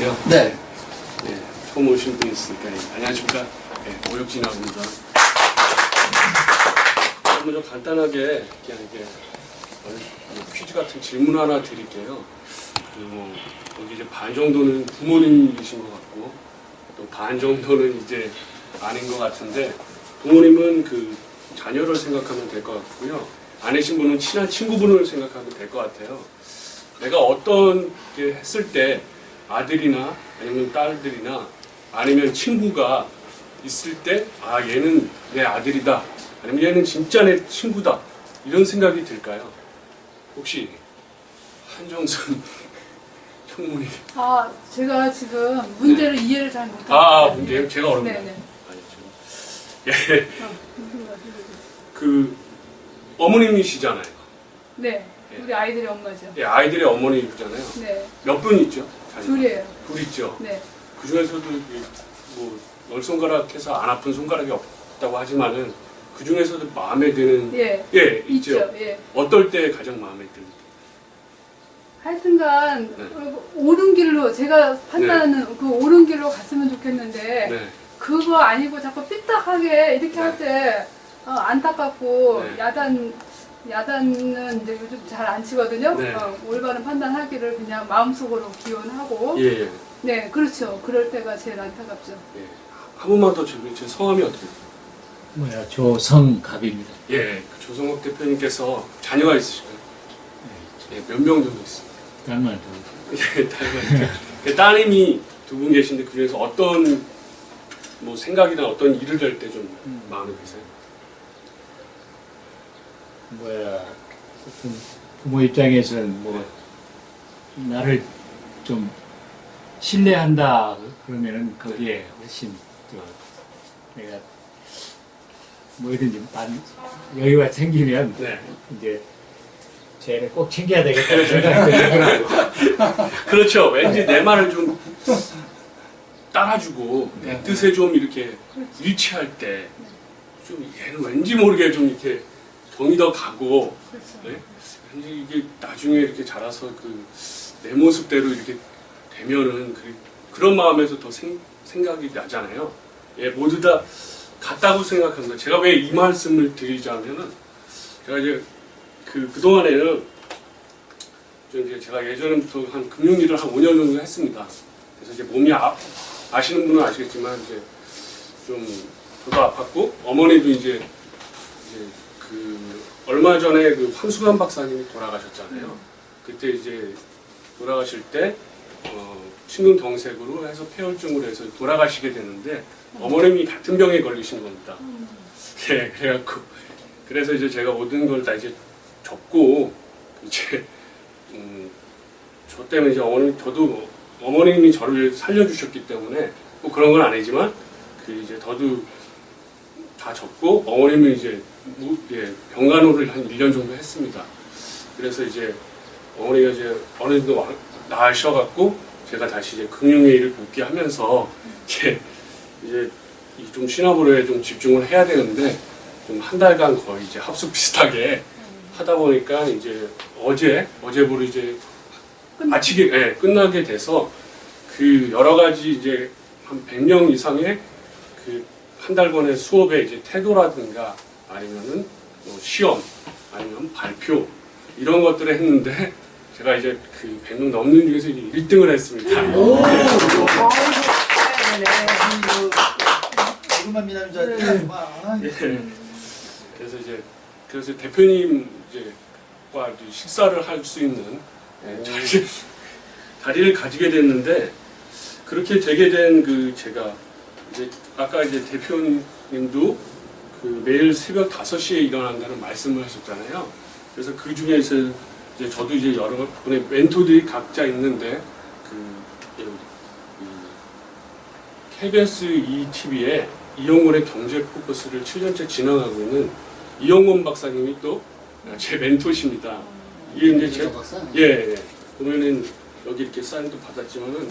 계시죠? 네. 네, 처음 오신 분이 있으니까. 안녕하십니까? 네, 오혁진하고입니다. 먼저 간단하게 그냥 이게 퀴즈 같은 질문 하나 드릴게요. 여기 이제 반 정도는 부모님이신 것 같고, 또 반 정도는 이제 아닌 것 같은데, 부모님은 그 자녀를 생각하면 될 것 같고요. 아내신 분은 친한 친구분을 생각하면 될 것 같아요. 내가 어떤 게 했을 때 아들이나 아니면 딸들이나 아니면 친구가 있을 때 아 얘는 내 아들이다 아니면 얘는 진짜 내 친구다 이런 생각이 들까요? 혹시 한정순 총무님. 아 제가 지금 문제를 이해를 잘 못하고 문제요? 제가 어렵나요? 네네. 아니죠. 예. 그 어머님이시잖아요. 네. 우리 아이들의 엄마죠. 예, 아이들의 어머니잖아요. 네. 몇 분 있죠? 둘이에요. 둘 있죠. 네. 그 중에서도 뭐 열 손가락해서 안 아픈 손가락이 없다고 하지만은 그 중에서도 마음에 드는 예. 있죠. 예. 어떨 때 가장 마음에 듭니까? 하여튼간 네. 옳은 길로 제가 판단하는 그 옳은 길로 갔으면 좋겠는데 네. 그거 아니고 자꾸 삐딱하게 이렇게 네. 할 때 안타깝고 네. 야단은 이제 요즘 잘 안 치거든요. 네. 올바른 판단하기를 그냥 마음속으로 기원하고. 예. 네, 그렇죠. 그럴 때가 제일 안타깝죠. 예. 한 번만 더 제 성함이 어떻게 돼요? 조성갑입니다. 예. 그 조성욱 대표님께서 자녀가 있으실까요? 예. 몇 명 정도 있습니까? 딸만 예, 딸만. 따님이 두 분 계신데 그 중에서 어떤 뭐 생각이나 어떤 일을 할 때 좀 마음에 드세요? 부모 입장에서는 나를 좀 신뢰한다 그러면은 거기에 훨씬 내가 뭐든지 여유가 생기면 네. 이제 쟤를 꼭 챙겨야 되겠다는 생각이 들더라고요. 그렇죠. 왠지 내 말을 좀 따라주고 내 뜻에 좀 이렇게 일치할 때 좀 얘는 왠지 모르게 좀 이렇게 정이 더 가고 네? 왠지 이게 나중에 이렇게 자라서 그 내 모습대로 이렇게 되면은 그런 마음에서 더 생각이 나잖아요. 예, 모두 다 같다고 생각합니다. 제가 왜 이 말씀을 드리자면은 제가 이제 그동안에는 제가 예전부터 한 금융일을 한 5년 정도 했습니다. 그래서 이제 몸이 아시는 분은 아시겠지만 이제 좀 저도 아팠고 어머니도 이제 그 얼마 전에 그 황수관 박사님이 돌아가셨잖아요. 그때 이제 돌아가실 때 심근경색으로 해서 폐혈증으로 해서 돌아가시게 됐는데 어머님이 같은 병에 걸리신 겁니다. 네, 그래갖고 그래서 이제 제가 모든 걸 다 이제 접고 이제 저 때문에 이제 저도 어머님이 저를 살려주셨기 때문에 뭐 그런 건 아니지만 이제 저도 다 접고 어머님은 이제 병간호를 한 1년 정도 했습니다. 그래서 이제 어머니가 이제 어느 정도 나으셔갖고 제가 다시 이제 금융의 일을 복귀하면서 이제 좀 시나브로에 좀 집중을 해야 되는데 좀 한 달간 거의 이제 합숙 비슷하게 하다 보니까 이제 어제부로 이제 아침에 끝나게 돼서 그 여러 가지 이제 한 100명 이상의 그 한 달간의 수업의 이제 태도라든가 아니면은 뭐 시험 아니면 발표 이런 것들을 했는데 제가 이제 그 100명 넘는 중에서 1등을 했습니다. 오! 조금만 미남인 줄 알았는데 그래서 대표님 과 식사를 할 수 있는 자리를 가지게 됐는데 그렇게 되게 된 제가 이제 아까 이제 대표님도 매일 새벽 5시에 일어난다는 말씀을 하셨잖아요. 그래서 그 중에서 이제 저도 이제 여러 분의 멘토들이 각자 있는데 KBS ETV에 이영곤의 경제 포커스를 7년째 진행하고 있는 이영곤 박사님이 또 제 멘토십니다. 이게 이제 보면은 여기 이렇게 사인도 받았지만은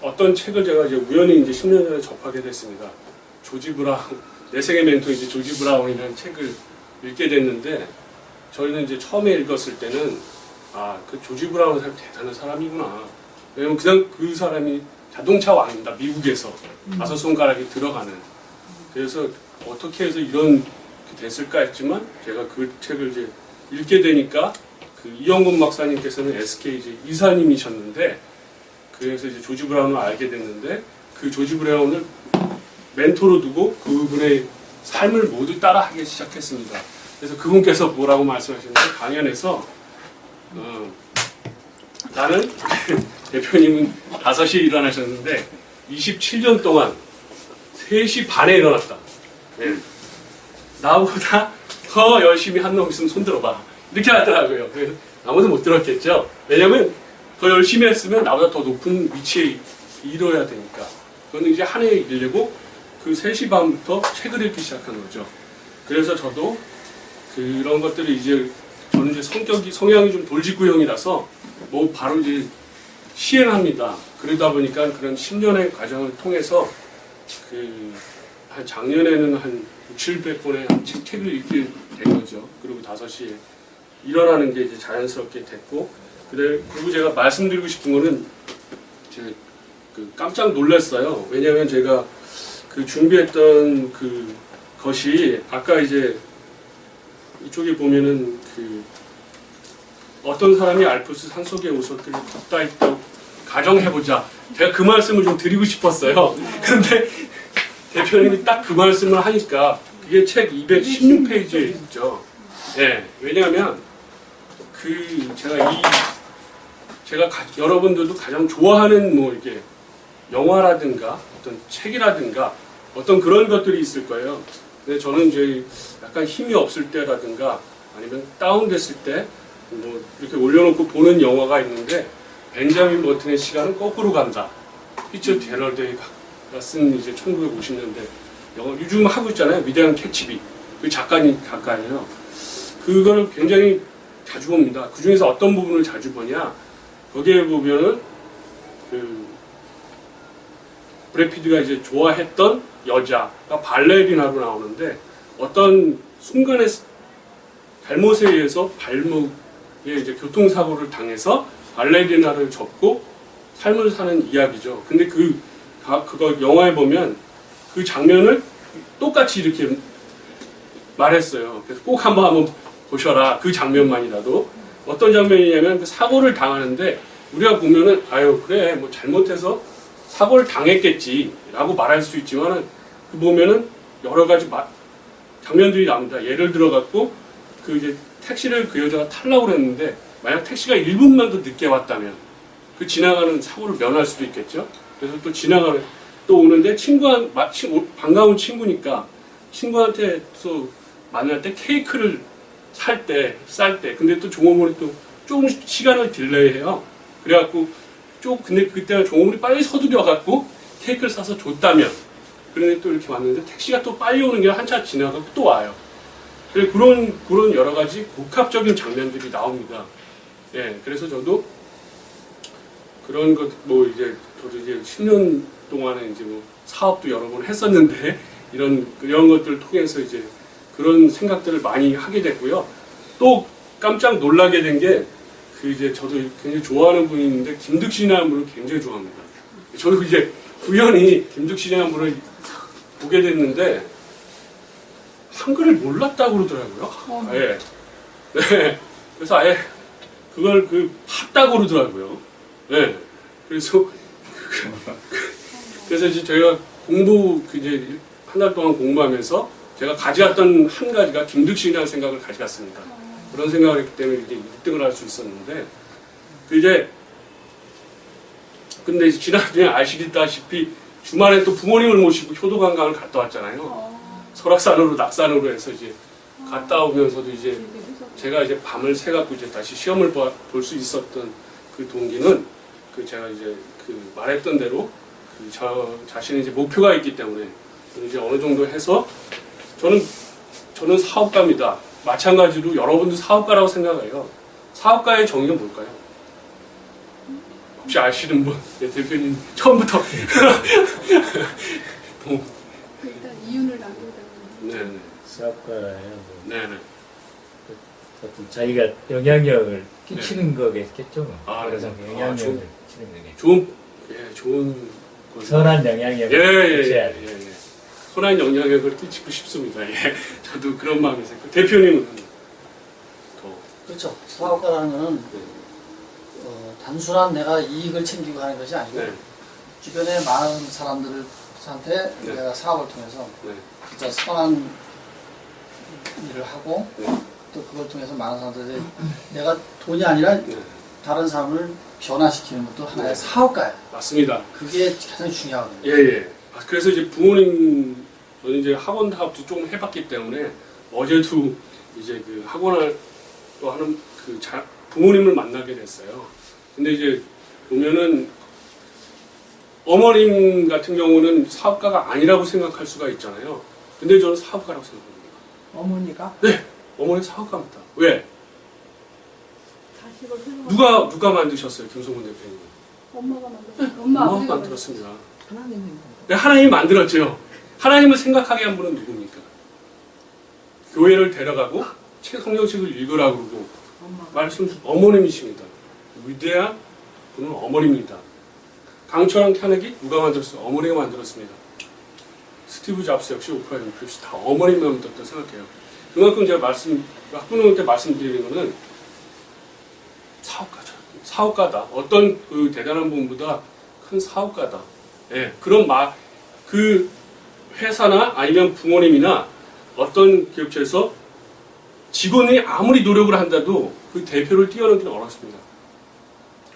어떤 책을 제가 이제 우연히 이제 10년 전에 접하게 됐습니다. 조지 브라운, 내 생의 멘토 이제 조지 브라운이라는 책을 읽게 됐는데 저희는 이제 처음에 읽었을 때는 아, 그 조지 브라운 사람 대단한 사람이구나. 왜냐면 그냥 그 사람이 자동차 왕입니다. 미국에서 5손가락이 들어가는. 그래서 어떻게 해서 이런 게 됐을까 했지만 제가 그 책을 이제 읽게 되니까 그 이영근 박사님께서는 SK 이제 이사님이셨는데 그래서 이제 조지 브라운을 알게 됐는데 그 조지 브라운을 멘토로 두고 그분의 삶을 모두 따라하기 시작했습니다. 그래서 그분께서 뭐라고 말씀하셨는데 강연에서 나는 대표님은 5시에 일어나셨는데 27년 동안 3시 반에 일어났다. 네. 나보다 더 열심히 한 놈 있으면 손 들어봐. 이렇게 하더라고요. 그래서 아무도 못 들었겠죠. 왜냐면 더 열심히 했으면 나보다 더 높은 위치에 이뤄야 되니까. 그건 이제 한 해에 일려고 그 3시 반부터 책을 읽기 시작한 거죠. 그래서 저도 그런 것들을 이제 저는 이제 성향이 좀 돌직구형이라서 뭐 바로 이제 시행합니다. 그러다 보니까 그런 10년의 과정을 통해서 한 작년에는 한 600~700권의 한 책을 읽게 된 거죠. 그리고 5시에 일어나는 게 이제 자연스럽게 됐고, 그리고 제가 말씀드리고 싶은 거는 제가 깜짝 놀랐어요. 왜냐하면 제가 그 준비했던 그 것이 아까 이제 이쪽에 보면은 그 어떤 사람이 알프스 산속의 오솔길을 걷다 있다고 가정해보자. 제가 그 말씀을 좀 드리고 싶었어요. 근데 대표님이 딱 그 말씀을 하니까 그게 책 216페이지에 있죠. 예, 왜냐하면 제가 여러분들도 가장 좋아하는 뭐 이게 영화라든가 어떤 책이라든가 어떤 그런 것들이 있을 거예요. 근데 저는 이제 약간 힘이 없을 때라든가 아니면 다운됐을 때 뭐 이렇게 올려놓고 보는 영화가 있는데 벤자민 버튼의 시간은 거꾸로 간다. 피처 제럴드가 쓴 이제 1950년대 영화 요즘 하고 있잖아요. 위대한 캐치비. 그 작가예요. 그거를 굉장히 자주 봅니다. 그 중에서 어떤 부분을 자주 보냐? 거기에 보면은 브래드 피트가 이제 좋아했던 여자가 발레리나로 나오는데 어떤 순간의 잘못에 의해서 발목에 이제 교통사고를 당해서 발레리나를 접고 삶을 사는 이야기죠. 근데 그거 영화에 보면 그 장면을 똑같이 이렇게 말했어요. 그래서 꼭 한번 보셔라. 그 장면만이라도. 어떤 장면이냐면 그 사고를 당하는데 우리가 보면은 아유 그래 뭐 잘못해서 사고를 당했겠지 라고 말할 수 있지만 그 보면은 여러 가지 장면들이 나옵니다. 예를 들어 갖고 그 이제 택시를 그 여자가 타려고 그랬는데 만약 택시가 1분만 더 늦게 왔다면 그 지나가는 사고를 면할 수도 있겠죠. 그래서 또 오는데 반가운 친구니까 친구한테 또 만날 때 케이크를 쌀 때 근데 또 종업원이 또 조금 시간을 딜레이해요. 그래갖고 근데 그때는 종업원이 빨리 서두려갖고 케이크를 싸서 줬다면 그런데 또 이렇게 왔는데 택시가 또 빨리 오는 게 한참 지나가고 또 와요. 그래서 그런 여러 가지 복합적인 장면들이 나옵니다. 예, 그래서 저도 그런 것 저도 이제 10년 동안에 이제 뭐 사업도 여러 번 했었는데 이런 것들을 통해서 이제 그런 생각들을 많이 하게 됐고요. 또 깜짝 놀라게 된 게 이제 저도 굉장히 좋아하는 분이 있는데 김득신이라는 분을 굉장히 좋아합니다. 저도 이제 우연히 김득신이라는 분을 보게 됐는데 한글을 몰랐다고 그러더라고요. 아예. 네. 그래서 아예 그걸 봤다고 그러더라고요. 네. 그래서 이제 저희가 이제 한 달 동안 공부하면서 제가 가져갔던 한 가지가 김득신이라는 생각을 가져갔습니다. 그런 생각을 했기 때문에 이제 1등을 할 수 있었는데 근데 지난주에 아시다시피 주말에 또 부모님을 모시고 효도관광을 갔다 왔잖아요. 설악산으로 낙산으로 해서 이제 갔다 오면서도 이제 제가 이제 밤을 새갖고 이제 다시 시험을 볼 수 있었던 그 동기는 제가 이제 말했던 대로 저 자신의 이제 목표가 있기 때문에 이제 어느 정도 해서 저는 사업가입니다. 마찬가지로 여러분도 사업가라고 생각해요. 사업가의 정의는 뭘까요? 혹시 아시는 분? 네, 대표님 처음부터 일단 이윤을 남기다. 네네. 사업가예요. 뭐. 네네. 어떤 자기가 영향력을 끼치는 거겠죠. 아, 그래서 네. 영향력을 좋은- 끼치는 거겠죠. 좋은 거죠. 선한 영향력을 예, 끼쳐야 돼. 예. 선한 영향력을 끼치고 싶습니다. 예. 저도 그런 마음이 있어요. 대표님은 더 그렇죠. 사업가라는 거는 단순한 내가 이익을 챙기고 하는 것이 아니고 네. 주변에 많은 사람들한테 네. 내가 사업을 통해서 네. 진짜 선한 일을 하고 네. 또 그걸 통해서 많은 사람들이 내가 돈이 아니라 네. 다른 사람을 변화시키는 것도 하나의 네. 사업가예요. 맞습니다. 그게 가장 중요하거든요. 예. 그래서 이제 부모님 저는 이제 학원 사업도 조금 해봤기 때문에 어제도 이제 그 학원을 또 하는 그 부모님을 만나게 됐어요. 근데 이제 보면은 어머님 같은 경우는 사업가가 아니라고 생각할 수가 있잖아요. 근데 저는 사업가라고 생각합니다. 어머니가 네, 어머니 사업가입니다. 왜? 자식을 훌륭한 누가 만드셨어요, 김성훈 대표님? 엄마가 만들었어요. 엄마 엄마가 아버지가 만들었습니다. 하나님이 네, 하나님이 만들었죠. 하나님을 생각하게 한 분은 누굽니까? 교회를 데려가고 성경책을 읽으라고 그러고 엄마가 말씀 어머님이십니다. 위대한 분은 어머니입니다. 강철한 캐너기 누가 만들었어요? 어머니가 만들었습니다. 스티브 잡스 역시 오프라 윈프리 역시 다 어머님이 만들었다고 생각해요. 그만큼 제가 학부모님한테 말씀드리는 거는 사업가죠. 사업가다. 어떤 그 대단한 분보다 큰 사업가다. 예, 그런 그 회사나 아니면 부모님이나 어떤 기업체에서 직원이 아무리 노력을 한다도 그 대표를 뛰어넘기는 어렵습니다.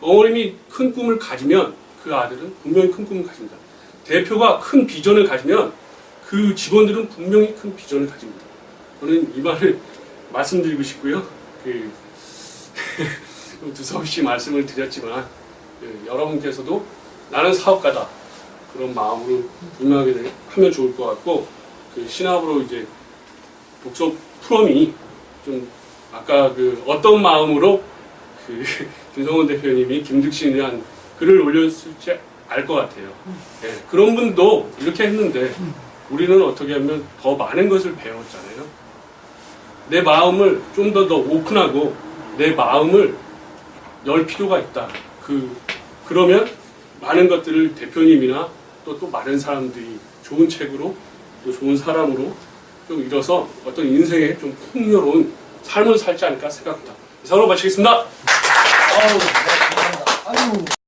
어머님이 큰 꿈을 가지면 그 아들은 분명히 큰 꿈을 가집니다. 대표가 큰 비전을 가지면 그 직원들은 분명히 큰 비전을 가집니다. 저는 이 말을 말씀드리고 싶고요. 두서없이 말씀을 드렸지만 여러분께서도 나는 사업가다 그런 마음으로 임하게 하면 좋을 것 같고 그 신압으로 이제 독서 프롬이 좀 아까 그 어떤 마음으로 그 김성훈 대표님이 김득신에 대한 글을 올렸을지 알 것 같아요. 예, 그런 분도 이렇게 했는데 우리는 어떻게 하면 더 많은 것을 배웠잖아요. 내 마음을 좀 더 오픈하고 내 마음을 열 필요가 있다. 그러면 많은 것들을 대표님이나 또 많은 사람들이 좋은 책으로 또 좋은 사람으로 좀 이뤄서 어떤 인생에 좀 풍요로운 삶을 살지 않을까 생각합니다. 이상으로 마치겠습니다. 아유, 감사합니다. 아유.